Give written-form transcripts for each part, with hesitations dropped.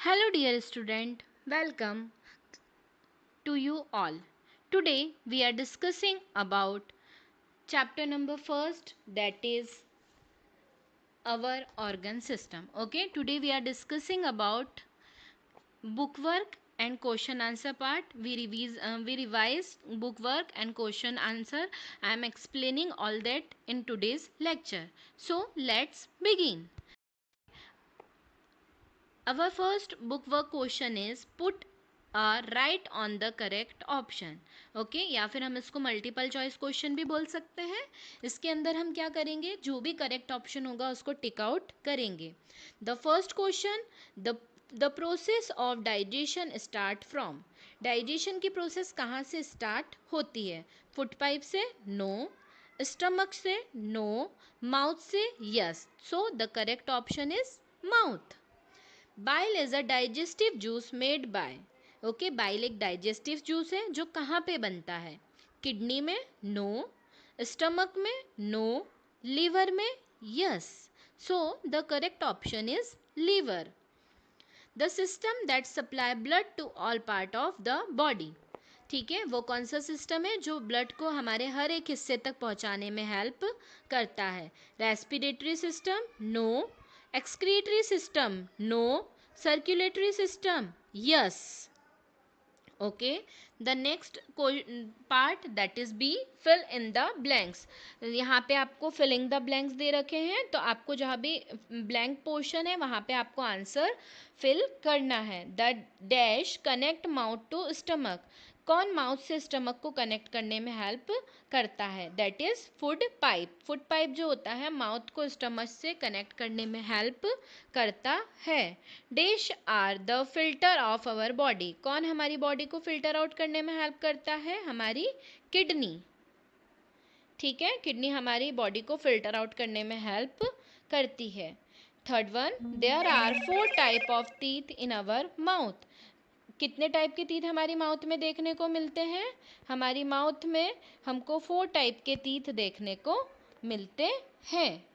Hello, dear student. Welcome to you all. Today we are discussing about chapter number first, that is our organ system. Okay, today we are discussing about bookwork and question answer part. We revised bookwork and question answer. I am explaining all that in today's lecture. So let's begin. Our first bookwork question is put right on the correct option. Okay, या फिर हम इसको multiple choice question भी बोल सकते हैं. इसके अंदर हम क्या करेंगे, जो भी करेक्ट ऑप्शन होगा उसको टिक आउट करेंगे. The first question, the process of digestion start from. Digestion की प्रोसेस कहाँ से स्टार्ट होती है? फूड पाइप से? नो. स्टमक से? नो. माउथ से? Yes. So the correct option is mouth. Bile is a digestive juice made by. Okay, bile एक digestive juice है जो कहाँ पे बनता है? किडनी में? नो. स्टमक में? नो. लीवर में? Yes. So the correct option is liver. The system that supply blood to all part of the body. ठीक है, वो कौन सा सिस्टम है जो ब्लड को हमारे हर एक हिस्से तक पहुंचाने में हेल्प करता है? Respiratory system? No. Excretory system? No. Circulatory system? Yes. Okay, the next part that is B, fill in the blanks. यहाँ पे आपको फिलिंग द ब्लैंक्स दे रखे हैं, तो आपको जहाँ भी ब्लैंक पोर्शन है वहाँ पे आपको आंसर फिल करना है. The dash connect mouth to stomach. कौन माउथ से स्टमक को कनेक्ट करने में हेल्प करता है? That is food pipe. Food pipe जो होता है माउथ को स्टमक से कनेक्ट करने में हेल्प करता है. Dash are the filter of our body. कौन हमारी बॉडी को फिल्टर आउट करने में हेल्प करता है? हमारी किडनी. ठीक है, किडनी हमारी बॉडी को फिल्टर आउट करने में हेल्प करती है. Third one, there are 4 type of teeth in our mouth. कितने टाइप के टीथ हमारी माउथ में देखने को मिलते हैं? हमारी माउथ में हमको 4 टाइप के टीथ देखने को मिलते हैं.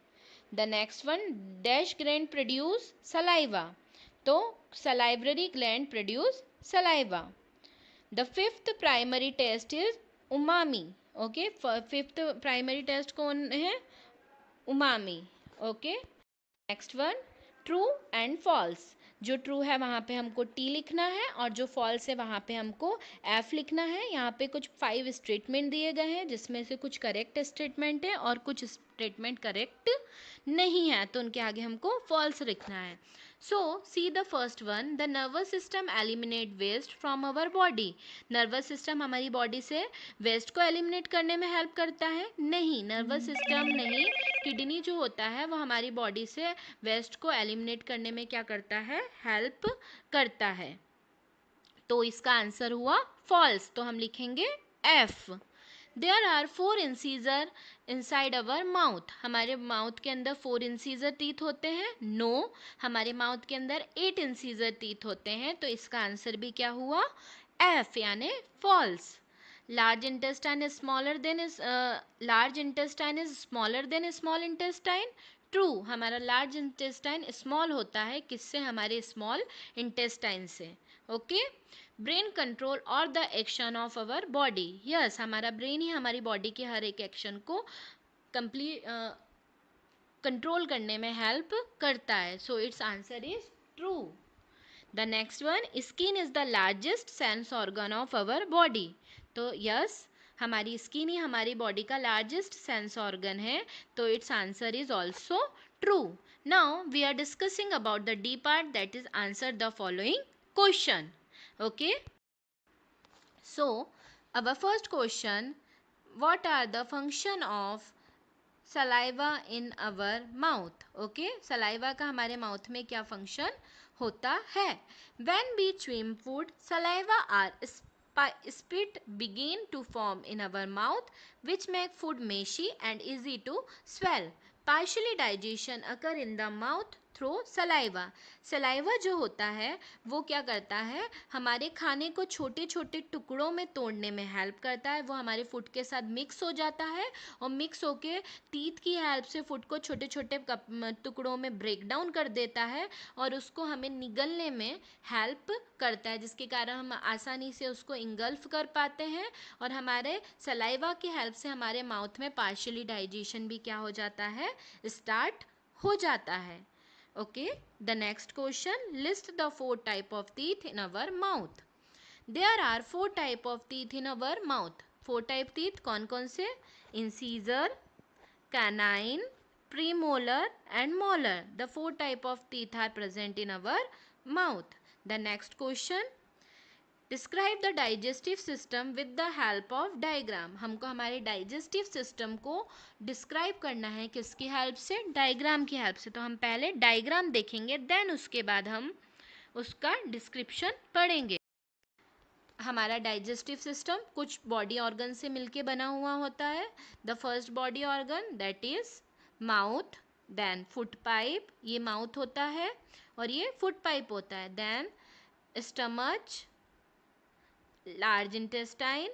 The next one, dash gland produce saliva. तो salivary gland produce saliva. The fifth primary taste is umami. Okay, fifth primary taste कौन है? Umami. Okay, next one, true and false. जो ट्रू है वहाँ पे हमको टी लिखना है और जो फॉल्स है वहाँ पे हमको एफ लिखना है. यहाँ पे कुछ 5 स्टेटमेंट दिए गए हैं जिसमें से कुछ करेक्ट स्टेटमेंट है और कुछ स्टेटमेंट करेक्ट नहीं है, तो उनके आगे हमको फॉल्स लिखना है. So see the first one, the nervous system eliminate waste from our body. Nervous system हमारी बॉडी से वेस्ट को एलिमिनेट करने में हेल्प करता है? नहीं, नर्वस सिस्टम नहीं. किडनी जो होता है वो हमारी बॉडी से वेस्ट को एलिमिनेट करने में क्या करता है? हेल्प करता है. तो इसका आंसर हुआ फॉल्स, तो हम लिखेंगे F. There are 4 incisor inside our mouth. हमारे माउथ के अंदर 4 इंसीजर टीथ होते हैं? नो. हमारे माउथ के अंदर 8 इंसीजर टीथ होते हैं, तो इसका आंसर भी क्या हुआ? एफ, यानी false. Large intestine is smaller than small intestine. True. हमारा लार्ज इंटेस्टाइन स्मॉल होता है किससे? हमारे स्मॉल इंटेस्टाइन से. ओके, ब्रेन कंट्रोल और the action of our body. Yes, हमारा ब्रेन ही हमारी बॉडी के हर एक एक्शन को कंप्लीट कंट्रोल करने में हेल्प करता है. So it's answer is true. The next one, skin is the largest sense organ of our body. तो यस, हमारी स्किन ही हमारी बॉडी का लार्जेस्ट सेंस ऑर्गन है, तो it's answer is also true. Now we are discussing about the D part, that is answer the following question. Okay, so our first question, what are the function of saliva in our mouth? Okay, saliva का हमारे mouth में क्या function होता है? When we chew food, saliva are spit begin to form in our mouth, which make food mushy and easy to swallow. Partially digestion occur in the mouth through saliva. Saliva जो होता है वो क्या करता है, हमारे खाने को छोटे छोटे टुकड़ों में तोड़ने में हेल्प करता है। वो हमारे फूड के साथ मिक्स हो जाता है और मिक्स होके टीथ की हेल्प से फूड को छोटे छोटे टुकड़ों में ब्रेक डाउन कर देता है और उसको हमें निगलने में हेल्प करता है, जिसके कारण हम आसानी से उसको इंगल्फ कर पाते हैं और हमारे सलाइवा की हेल्प से हमारे माउथ में पार्शियली डाइजेशन भी क्या हो जाता है, स्टार्ट हो जाता है। Okay, the next question, list the 4 type of teeth in our mouth. There are 4 type of teeth in our mouth. 4 type teeth कौन कौन से? Incisor, canine, premolar and molar. The 4 type of teeth are present in our mouth. The next question, describe the digestive system with the help of diagram. हमको हमारे digestive system को describe करना है किसकी help से, डायग्राम की help से। तो हम पहले डायग्राम देखेंगे, देन उसके बाद हम उसका डिस्क्रिप्शन पढ़ेंगे। हमारा डाइजेस्टिव सिस्टम कुछ बॉडी ऑर्गन से मिलके बना हुआ होता है। The first body organ that is mouth, then food pipe, ये माउथ होता है और ये फूड पाइप होता है। Then stomach, large intestine,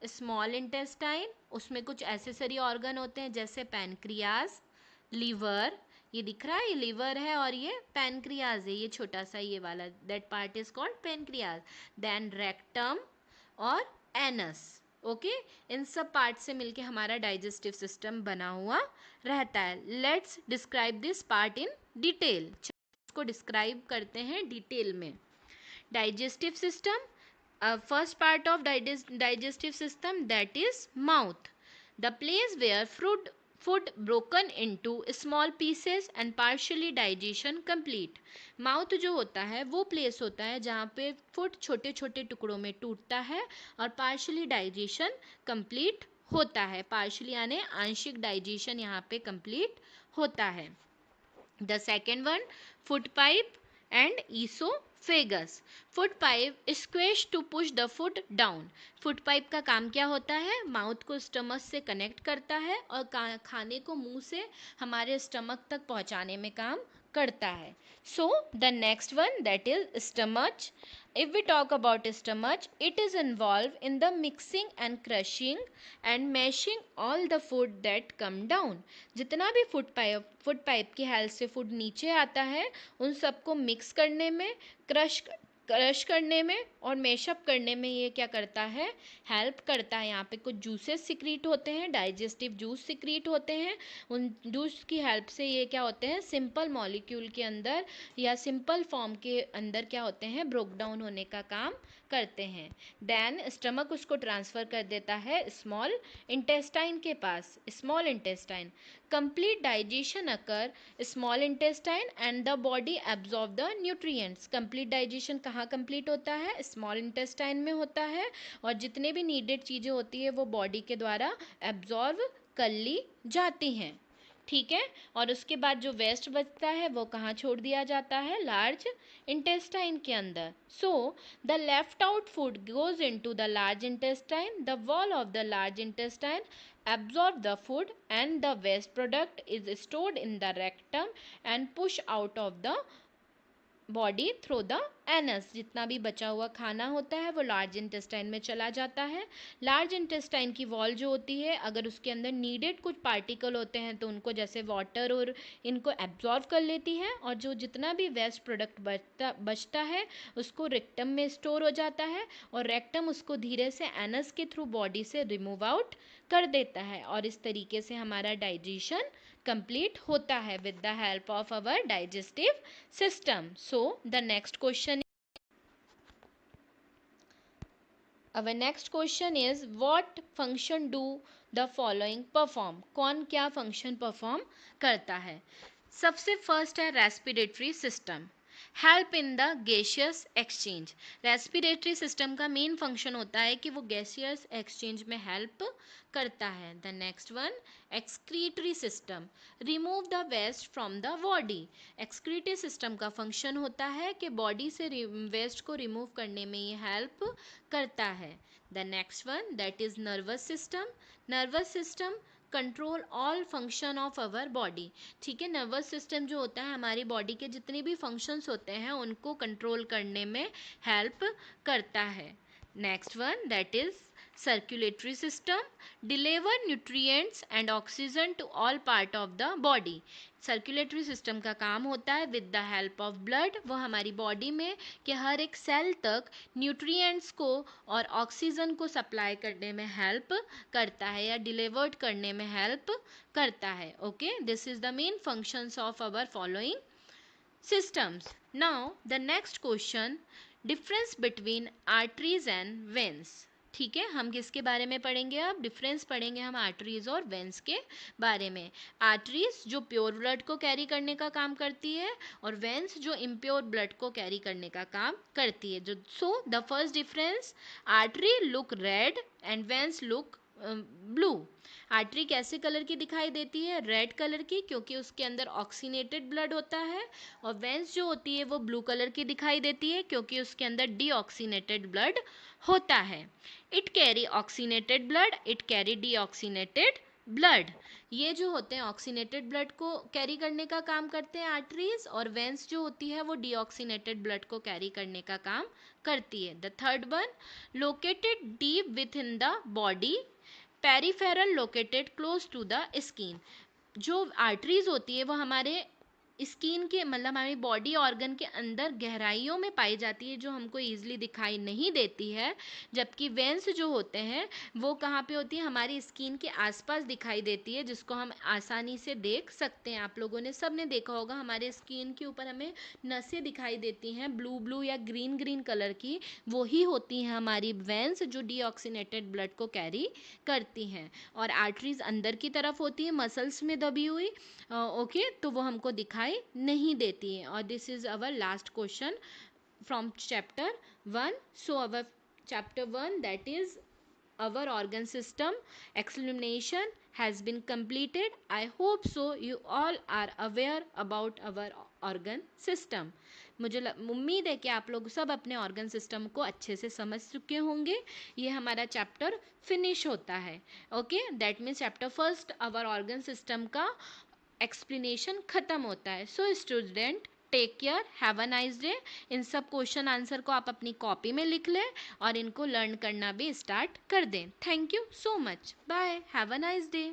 small intestine, उसमें कुछ एसेसरी ऑर्गन होते हैं जैसे पैनक्रियाज, लीवर, ये दिख रहा है ये लीवर है और ये पैनक्रियाज है, ये छोटा सा ये वाला, that part is called pancreas. Then rectum और एनस। ओके, इन सब पार्ट से मिलके हमारा डाइजेस्टिव सिस्टम बना हुआ रहता है। Let's describe this part in detail. इसको डिस्क्राइब करते हैं डिटेल में। Digestive system, first part of digestive system, that is mouth, the place where food broken into small pieces and partially digestion complete. Mouth जो होता है वो place होता है जहाँ पे फूड छोटे छोटे टुकड़ों में टूटता है और पार्शली डाइजेशन कंप्लीट होता है। पार्शली यानी आंशिक डाइजेशन यहाँ पे कंप्लीट होता है। The second one, food pipe and oesophagus. Food pipe squeeze to push the food down. Food pipe का काम क्या होता है, माउथ को स्टमक से कनेक्ट करता है और खाने को मुंह से हमारे स्टमक तक पहुंचाने में काम करता है। So the next one that is stomach. If we talk about stomach, it is involved in the mixing and crushing and mashing all the food that come down. जितना भी फूड पाइप की help से food नीचे आता है उन सबको mix करने में, क्रश करने में और मैशअप करने में ये क्या करता है, हेल्प करता है। यहाँ पे कुछ जूसेस सिक्रीट होते हैं, डाइजेस्टिव जूस सिक्रीट होते हैं, उन जूस की हेल्प से ये क्या होते हैं, सिंपल मॉलिक्यूल के अंदर या सिंपल फॉर्म के अंदर क्या होते हैं, ब्रोक डाउन होने का काम करते हैं। देन स्टमक उसको ट्रांसफ़र कर देता है स्मॉल इंटेस्टाइन के पास। Small intestine, complete digestion occur small intestine and the body absorb the nutrients. Complete digestion कहाँ कंप्लीट होता है, स्मॉल इंटेस्टाइन में होता है और जितने भी नीडेड चीज़ें होती है वो बॉडी के द्वारा एब्जॉर्ब कर ली जाती हैं। ठीक है, और उसके बाद जो वेस्ट बचता है वो कहाँ छोड़ दिया जाता है, लार्ज इंटेस्टाइन के अंदर। So the left out food goes into the large intestine, the wall of the large intestine absorb the food and the waste product is stored in the rectum and push out of the body through the anus. जितना भी बचा हुआ खाना होता है वो large intestine में चला जाता है। लार्ज इंटेस्टाइन की वॉल जो होती है, अगर उसके अंदर नीडेड कुछ पार्टिकल होते हैं तो उनको जैसे वाटर और इनको एब्जॉर्व कर लेती है और जो जितना भी वेस्ट प्रोडक्ट बचता है उसको रेक्टम में स्टोर हो जाता है और रेक्टम उसको धीरे से एनस के थ्रू बॉडी से रिमूव आउट कर देता है और इस तरीके से हमारा डाइजेशन कंप्लीट होता है with the help of our digestive system. So the next question, our next question is what function do the following perform। कौन क्या फंक्शन परफॉर्म करता है। सबसे फर्स्ट है respiratory system, help in the gaseous exchange. Respiratory system का main function होता है कि वो गैसियस एक्सचेंज में हेल्प करता है। The next one, excretory system, remove the waste from the body. Excretory system का फंक्शन होता है कि बॉडी से वेस्ट को रिमूव करने में ये हेल्प करता है। The next one that is nervous system. Nervous system control all function of our body. ठीक है, नर्वस सिस्टम जो होता है हमारी बॉडी के जितने भी फंक्शंस होते हैं उनको कंट्रोल करने में हेल्प करता है। Next one that is circulatory system deliver nutrients and oxygen to all part of the body। Circulatory system का काम होता है with the help of blood, वो हमारी बॉडी में कि हर एक सेल तक न्यूट्रिएंट्स को और ऑक्सीजन को सप्लाई करने में हेल्प करता है या डिलीवर्ड करने में हेल्प करता है। Okay, this is the main functions of our following systems। Now the next question, difference between arteries and veins। ठीक है, हम किसके बारे में पढ़ेंगे अब? डिफरेंस पढ़ेंगे हम आर्टरीज और वेंस के बारे में। आर्टरीज जो प्योर ब्लड को कैरी करने का काम करती है और वेंस जो इम्प्योर ब्लड को कैरी करने का काम करती है। जो so the first difference, artery look red and veins look blue. Artery कैसे कलर की दिखाई देती है? रेड कलर की, क्योंकि उसके अंदर ऑक्सीनेटेड ब्लड होता है। और वेंस जो होती है वो ब्लू कलर की दिखाई देती है क्योंकि उसके अंदर डीऑक्सीनेटेड ब्लड होता है। It carry oxygenated blood, it carry deoxygenated blood. ये जो होते हैं ऑक्सीनेटेड ब्लड को कैरी करने का काम करते हैं आर्टरीज, और वेंस जो होती है वो डीऑक्सीनेटेड ब्लड को कैरी करने का काम करती है। The third one, located deep within the body, peripheral located close to the skin. जो आर्टरीज होती है वो हमारे स्किन के मतलब हमारी बॉडी ऑर्गन के अंदर गहराइयों में पाई जाती है, जो हमको ईजिली दिखाई नहीं देती है। जबकि वेंस जो होते हैं वो कहाँ पे होती है? हमारी स्किन के आसपास दिखाई देती है, जिसको हम आसानी से देख सकते हैं। आप लोगों ने सब ने देखा होगा हमारे स्किन के ऊपर हमें नसें दिखाई देती हैं ब्लू ब्लू या ग्रीन ग्रीन कलर की, वो ही होती हैं हमारी वेंस जो डीऑक्सीनेटेड ब्लड को कैरी करती हैं। और आर्टरीज अंदर की तरफ होती है मसल्स में दबी हुई, ओके, तो वो हमको दिखाई नहीं देती है। और this is our last question from chapter 1। So our chapter 1 that is our organ system explanation has been completed। I hope so you all are aware about our organ system। मुझे उम्मीद है कि आप लोग सब अपने ऑर्गन सिस्टम को अच्छे से समझ चुके होंगे। ये हमारा चैप्टर फिनिश होता है। Okay, that means chapter first our organ system का एक्सप्लेनेशन ख़त्म होता है। So student take care, have a nice day. इन सब क्वेश्चन आंसर को आप अपनी कॉपी में लिख लें और इनको लर्न करना भी स्टार्ट कर दें। Thank you so much, bye, have a nice day.